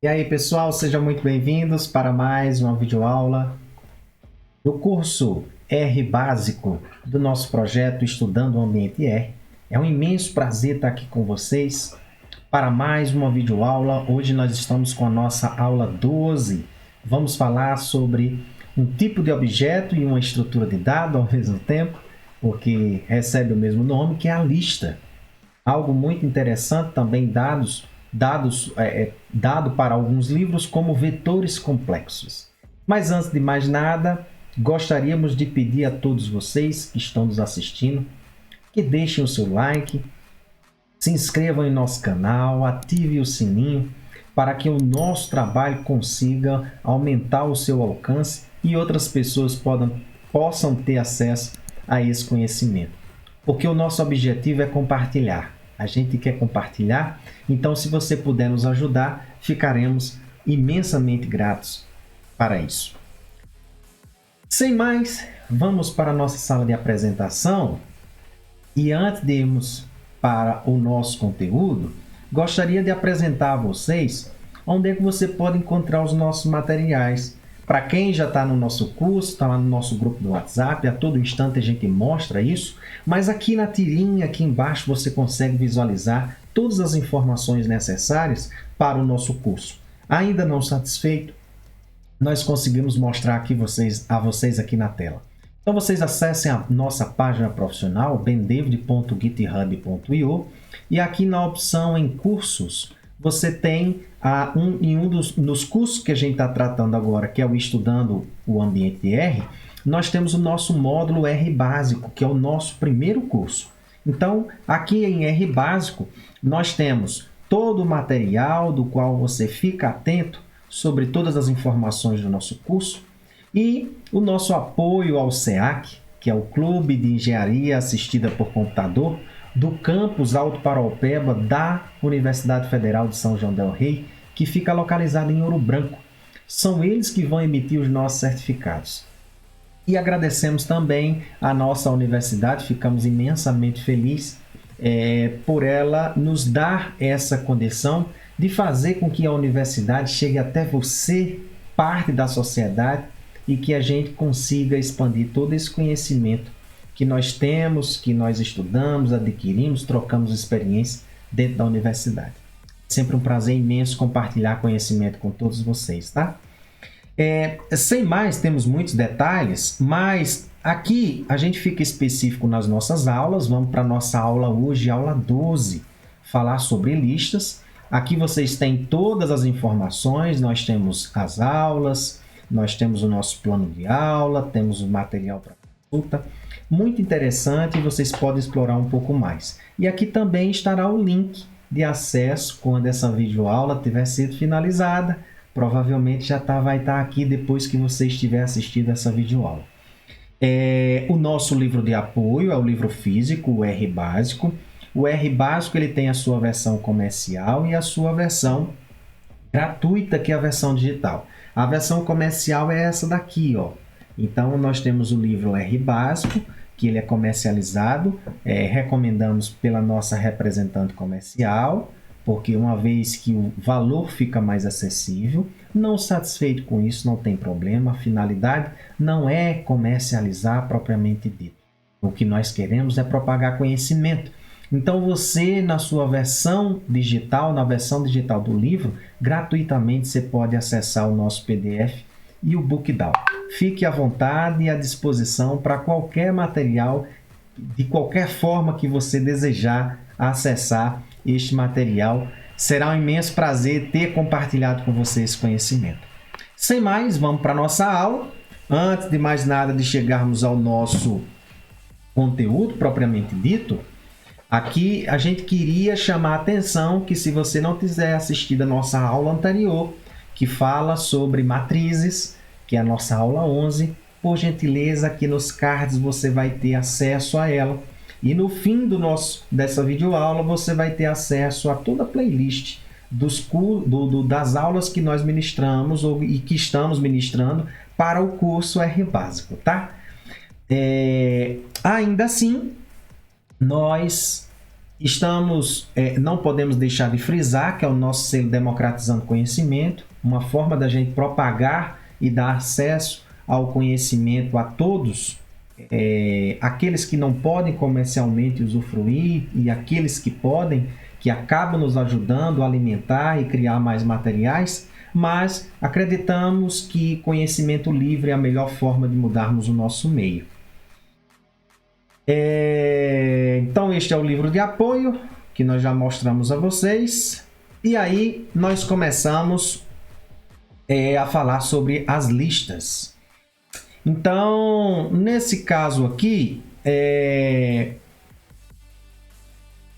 E aí, pessoal, sejam muito bem-vindos para mais uma videoaula do curso R Básico do nosso projeto Estudando o Ambiente R. É um imenso prazer estar aqui com vocês para mais uma videoaula. Hoje nós estamos com a nossa aula 12. Vamos falar sobre um tipo de objeto e uma estrutura de dado ao mesmo tempo, porque recebe o mesmo nome, que é a lista. Algo muito interessante também dado para alguns livros como vetores complexos. Mas antes de mais nada, gostaríamos de pedir a todos vocês que estão nos assistindo que deixem o seu like, se inscrevam em nosso canal, ative o sininho para que o nosso trabalho consiga aumentar o seu alcance e outras pessoas possam ter acesso a esse conhecimento. Porque o nosso objetivo é compartilhar. A gente quer compartilhar, então se você puder nos ajudar, ficaremos imensamente gratos para isso. Sem mais, vamos para a nossa sala de apresentação. E antes de irmos para o nosso conteúdo, gostaria de apresentar a vocês onde é que você pode encontrar os nossos materiais. Para quem já está no nosso curso, está lá no nosso grupo do WhatsApp, a todo instante a gente mostra isso, mas aqui na tirinha, aqui embaixo, você consegue visualizar todas as informações necessárias para o nosso curso. Ainda não satisfeito, nós conseguimos mostrar a vocês aqui na tela. Então vocês acessem a nossa página profissional, bendavid.github.io, e aqui na opção em cursos, você tem nos cursos que a gente está tratando agora, que é o Estudando o Ambiente R, nós temos o nosso módulo R Básico, que é o nosso primeiro curso. Então, aqui em R Básico, nós temos todo o material do qual você fica atento sobre todas as informações do nosso curso e o nosso apoio ao SEAC, que é o Clube de Engenharia Assistida por Computador, do campus Alto Paraopeba da Universidade Federal de São João del Rei, que fica localizado em Ouro Branco. São eles que vão emitir os nossos certificados. E agradecemos também a nossa universidade, ficamos imensamente felizes por ela nos dar essa condição de fazer com que a universidade chegue até você, parte da sociedade, e que a gente consiga expandir todo esse conhecimento que nós temos, que nós estudamos, adquirimos, trocamos experiência dentro da universidade. Sempre um prazer imenso compartilhar conhecimento com todos vocês, tá? Sem mais, temos muitos detalhes, mas aqui a gente fica específico nas nossas aulas. Vamos para a nossa aula hoje, aula 12, falar sobre listas. Aqui vocês têm todas as informações, nós temos as aulas, nós temos o nosso plano de aula, temos o material para consulta. Muito interessante e vocês podem explorar um pouco mais. E aqui também estará o link de acesso quando essa videoaula tiver sido finalizada. Provavelmente vai estar aqui depois que você estiver assistindo essa videoaula. O nosso livro de apoio é o livro físico, o R Básico. O R Básico ele tem a sua versão comercial e a sua versão gratuita, que é a versão digital. A versão comercial é essa daqui, ó. Então, nós temos o livro R Básico, que ele é comercializado, recomendamos pela nossa representante comercial, porque uma vez que o valor fica mais acessível, não satisfeito com isso, não tem problema, a finalidade não é comercializar propriamente dito. O que nós queremos é propagar conhecimento. Então você, na sua versão digital, na versão digital do livro, gratuitamente você pode acessar o nosso PDF e o BookDown. Fique à vontade e à disposição para qualquer material, de qualquer forma que você desejar acessar este material. Será um imenso prazer ter compartilhado com você esse conhecimento. Sem mais, vamos para a nossa aula. Antes de mais nada, de chegarmos ao nosso conteúdo propriamente dito, aqui a gente queria chamar a atenção que se você não tiver assistido a nossa aula anterior, que fala sobre matrizes, que é a nossa aula 11, por gentileza, aqui nos cards você vai ter acesso a ela. E no fim dessa videoaula você vai ter acesso a toda a playlist das aulas que nós ministramos e que estamos ministrando para o curso R Básico, tá? Ainda assim, nós Não podemos deixar de frisar que é o nosso selo Democratizando Conhecimento, uma forma da gente propagar e dar acesso ao conhecimento a todos, aqueles que não podem comercialmente usufruir e aqueles que podem, que acabam nos ajudando a alimentar e criar mais materiais, mas acreditamos que conhecimento livre é a melhor forma de mudarmos o nosso meio. Então este é o livro de apoio que nós já mostramos a vocês, e aí nós começamos a falar sobre as listas. Então, nesse caso aqui,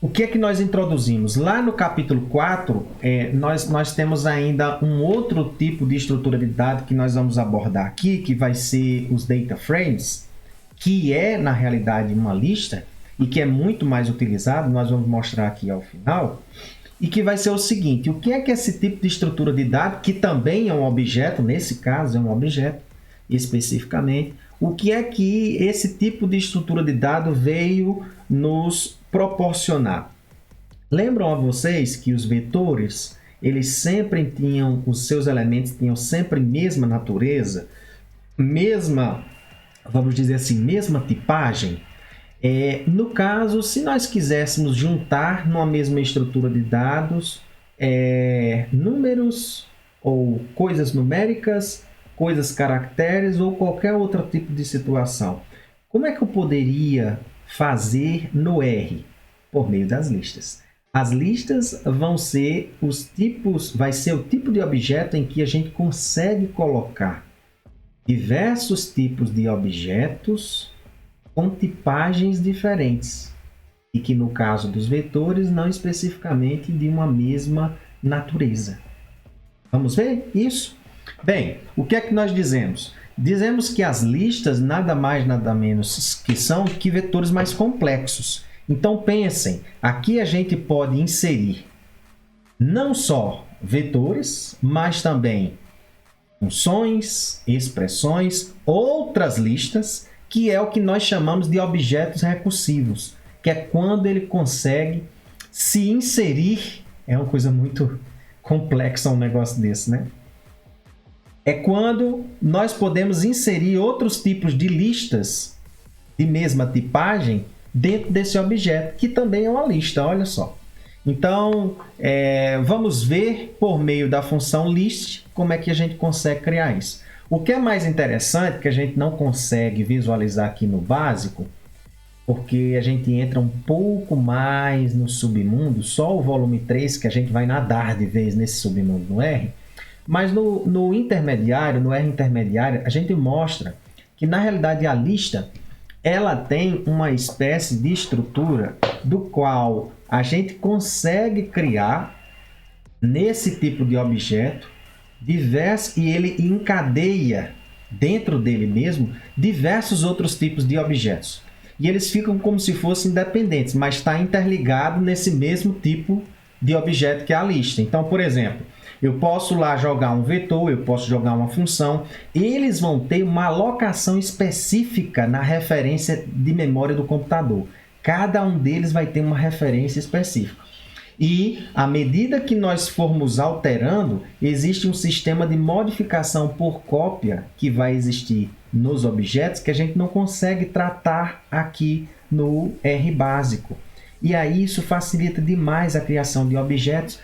o que é que nós introduzimos? Lá no capítulo 4, nós temos ainda um outro tipo de estrutura de dados que nós vamos abordar aqui, que vai ser os data frames, que é, na realidade, uma lista e que é muito mais utilizado, nós vamos mostrar aqui ao final, e que vai ser o seguinte: o que é que esse tipo de estrutura de dados, que também é um objeto, nesse caso é um objeto especificamente, o que é que esse tipo de estrutura de dados veio nos proporcionar? Lembram a vocês que os vetores, eles sempre tinham, os seus elementos tinham sempre mesma natureza, vamos dizer assim, mesma tipagem? No caso, se nós quiséssemos juntar numa mesma estrutura de dados números ou coisas numéricas, coisas caracteres ou qualquer outro tipo de situação, como é que eu poderia fazer no R? Por meio das listas. As listas vão ser vai ser o tipo de objeto em que a gente consegue colocar diversos tipos de objetos com tipagens diferentes, e que no caso dos vetores não especificamente de uma mesma natureza. Vamos ver isso? Bem, o que é que nós dizemos? Dizemos que as listas nada mais nada menos que são que vetores mais complexos. Então pensem, aqui a gente pode inserir não só vetores, mas também funções, expressões, outras listas, que é o que nós chamamos de objetos recursivos, que é quando ele consegue se inserir. É uma coisa muito complexa um negócio desse, né? É quando nós podemos inserir outros tipos de listas de mesma tipagem dentro desse objeto, que também é uma lista, olha só. Então, vamos ver por meio da função list como é que a gente consegue criar isso. O que é mais interessante, que a gente não consegue visualizar aqui no básico, porque a gente entra um pouco mais no submundo, só o volume 3 que a gente vai nadar de vez nesse submundo no R, mas no intermediário, no R intermediário, a gente mostra que na realidade a lista ela tem uma espécie de estrutura do qual a gente consegue criar nesse tipo de objeto diversos, e ele encadeia dentro dele mesmo diversos outros tipos de objetos. E eles ficam como se fossem independentes, mas está interligado nesse mesmo tipo de objeto que é a lista. Então, por exemplo, eu posso lá jogar um vetor, eu posso jogar uma função, eles vão ter uma alocação específica na referência de memória do computador. Cada um deles vai ter uma referência específica. E, à medida que nós formos alterando, existe um sistema de modificação por cópia que vai existir nos objetos que a gente não consegue tratar aqui no R básico. E aí isso facilita demais a criação de objetos.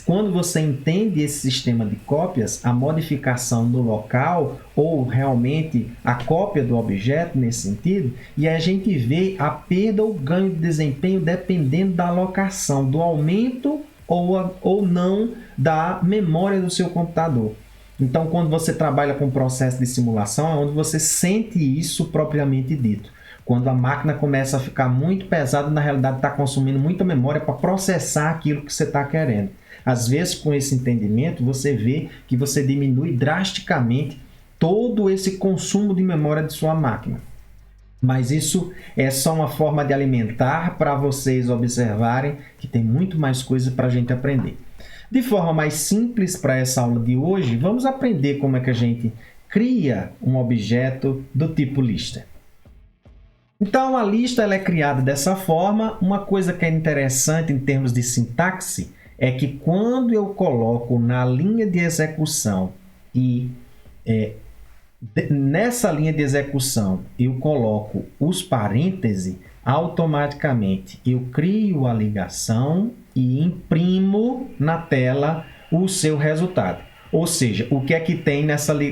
Quando você entende esse sistema de cópias, a modificação no local ou realmente a cópia do objeto nesse sentido, e a gente vê a perda ou ganho de desempenho dependendo da alocação, do aumento ou não da memória do seu computador. Então, quando você trabalha com o processo de simulação, é onde você sente isso propriamente dito. Quando a máquina começa a ficar muito pesada, na realidade está consumindo muita memória para processar aquilo que você está querendo. Às vezes, com esse entendimento, você vê que você diminui drasticamente todo esse consumo de memória de sua máquina. Mas isso é só uma forma de alimentar para vocês observarem que tem muito mais coisa para a gente aprender. De forma mais simples para essa aula de hoje, vamos aprender como é que a gente cria um objeto do tipo lista. Então, a lista ela é criada dessa forma. Uma coisa que é interessante em termos de sintaxe é que quando eu coloco na linha de execução e nessa linha de execução eu coloco os parênteses, automaticamente eu crio a ligação e imprimo na tela o seu resultado. Ou seja, o que é que tem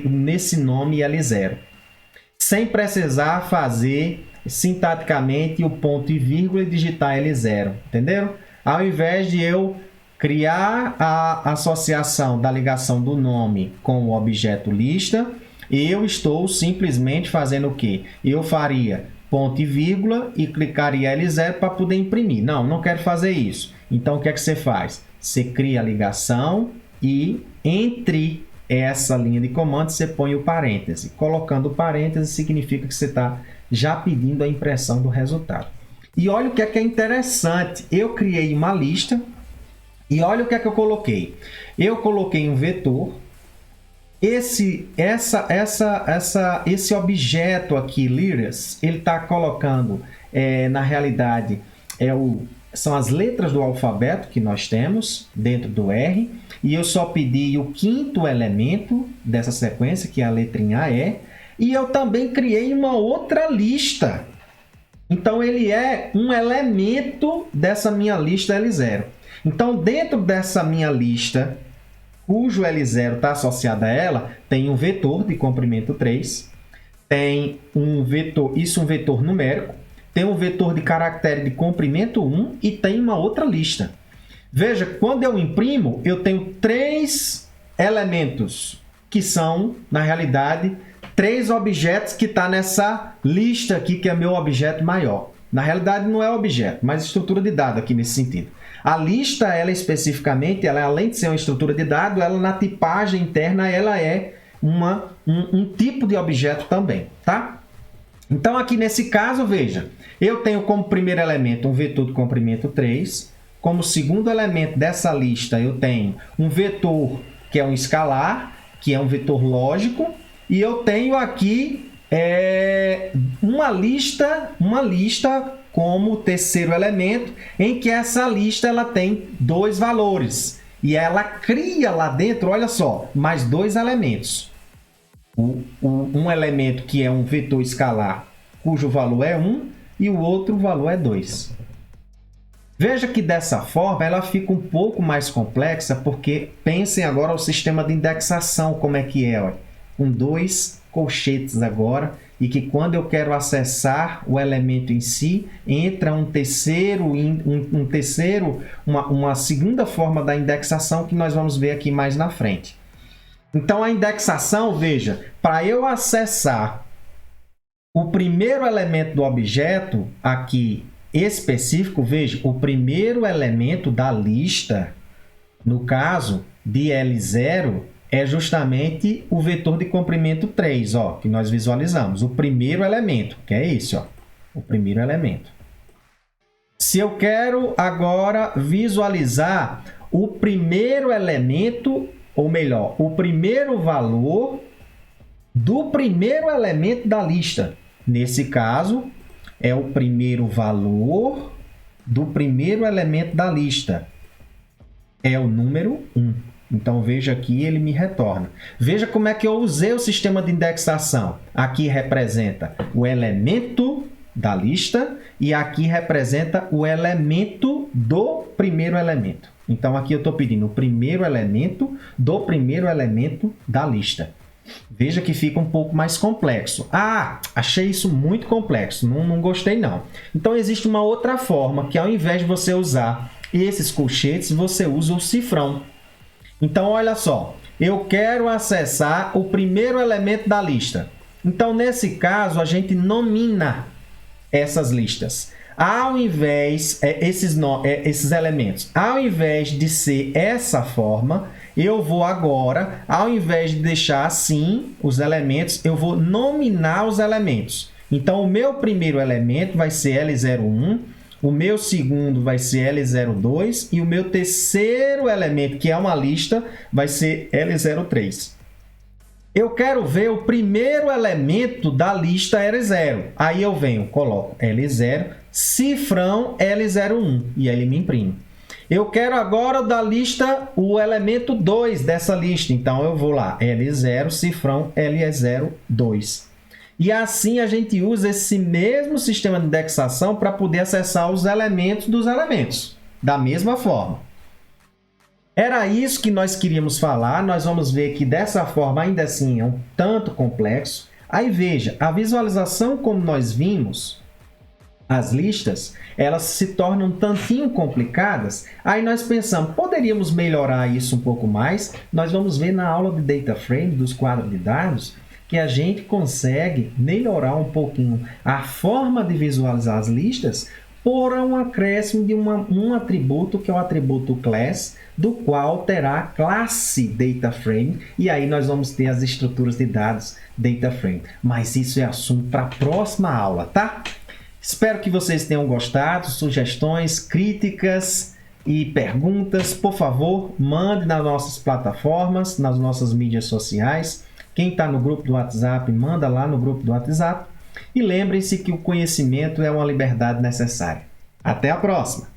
nesse nome L0. Sem precisar fazer sintaticamente o ponto e vírgula e digitar L0, entenderam? Ao invés de eu criar a associação da ligação do nome com o objeto lista, eu estou simplesmente fazendo o quê? Eu faria ponto e vírgula e clicaria L0 para poder imprimir. Não, não quero fazer isso. Então, o que é que você faz? Você cria a ligação e entre essa linha de comando você põe o parêntese. Colocando o parêntese significa que você está já pedindo a impressão do resultado. E olha o que é interessante. Eu criei uma lista e olha o que é que eu coloquei. Eu coloquei um vetor. Esse objeto aqui, Lyrias, ele está colocando, na realidade, são as letras do alfabeto que nós temos dentro do R. E eu só pedi o quinto elemento dessa sequência, que é a letrinha E. E eu também criei uma outra lista. Então, ele é um elemento dessa minha lista L0. Então, dentro dessa minha lista, cujo L0 está associado a ela, tem um vetor de comprimento 3, tem um vetor numérico, tem um vetor de caractere de comprimento 1 e tem uma outra lista. Veja, quando eu imprimo, eu tenho 3 elementos, que são, na realidade, 3 objetos que estão nessa lista aqui, que é meu objeto maior. Na realidade, não é objeto, mas estrutura de dado aqui nesse sentido. A lista, ela especificamente, ela, além de ser uma estrutura de dado, ela na tipagem interna, ela é um tipo de objeto também, tá? Então, aqui nesse caso, veja, eu tenho como primeiro elemento um vetor de comprimento 3, como segundo elemento dessa lista, eu tenho um vetor que é um escalar, que é um vetor lógico, e eu tenho aqui uma lista como terceiro elemento, em que essa lista ela tem 2 valores. E ela cria lá dentro, olha só, mais 2 elementos. Um elemento que é um vetor escalar, cujo valor é 1, e o outro valor é 2. Veja que dessa forma ela fica um pouco mais complexa, porque pensem agora o sistema de indexação, como é que é, ó, com 2 colchetes agora, e que quando eu quero acessar o elemento em si, entra uma segunda forma da indexação que nós vamos ver aqui mais na frente. Então, a indexação, veja, para eu acessar o primeiro elemento do objeto aqui específico, veja, o primeiro elemento da lista, no caso de L0, é justamente o vetor de comprimento 3, ó, que nós visualizamos. O primeiro elemento, que é esse, ó, o primeiro elemento. Se eu quero agora visualizar o primeiro elemento, ou melhor, o primeiro valor do primeiro elemento da lista. Nesse caso, é o primeiro valor do primeiro elemento da lista. É o número 1. Então, veja aqui, ele me retorna. Veja como é que eu usei o sistema de indexação. Aqui representa o elemento da lista e aqui representa o elemento do primeiro elemento. Então, aqui eu estou pedindo o primeiro elemento do primeiro elemento da lista. Veja que fica um pouco mais complexo. Ah, achei isso muito complexo, não gostei não. Então, existe uma outra forma, que ao invés de você usar esses colchetes, você usa o cifrão. Então, olha só, eu quero acessar o primeiro elemento da lista. Então, nesse caso, a gente nomina essas listas. Ao invés, esses elementos, ao invés de ser essa forma, eu vou agora, ao invés de deixar assim os elementos, eu vou nominar os elementos. Então, o meu primeiro elemento vai ser L01, o meu segundo vai ser L02 e o meu terceiro elemento, que é uma lista, vai ser L03. Eu quero ver o primeiro elemento da lista L0. Aí eu venho, coloco L0, cifrão L01 e ele me imprime. Eu quero agora da lista o elemento 2 dessa lista. Então eu vou lá, L0, cifrão L02. E assim a gente usa esse mesmo sistema de indexação para poder acessar os elementos dos elementos. Da mesma forma. Era isso que nós queríamos falar. Nós vamos ver que dessa forma ainda assim é um tanto complexo. Aí veja, a visualização como nós vimos, as listas, elas se tornam um tantinho complicadas. Aí nós pensamos, poderíamos melhorar isso um pouco mais? Nós vamos ver na aula de Data Frame, dos quadros de dados, que a gente consegue melhorar um pouquinho a forma de visualizar as listas por um acréscimo de um atributo, que é o atributo class, do qual terá a classe DataFrame, e aí nós vamos ter as estruturas de dados DataFrame. Mas isso é assunto para a próxima aula, tá? Espero que vocês tenham gostado. Sugestões, críticas e perguntas, por favor, mande nas nossas plataformas, nas nossas mídias sociais. Quem está no grupo do WhatsApp, manda lá no grupo do WhatsApp. E lembrem-se que o conhecimento é uma liberdade necessária. Até a próxima!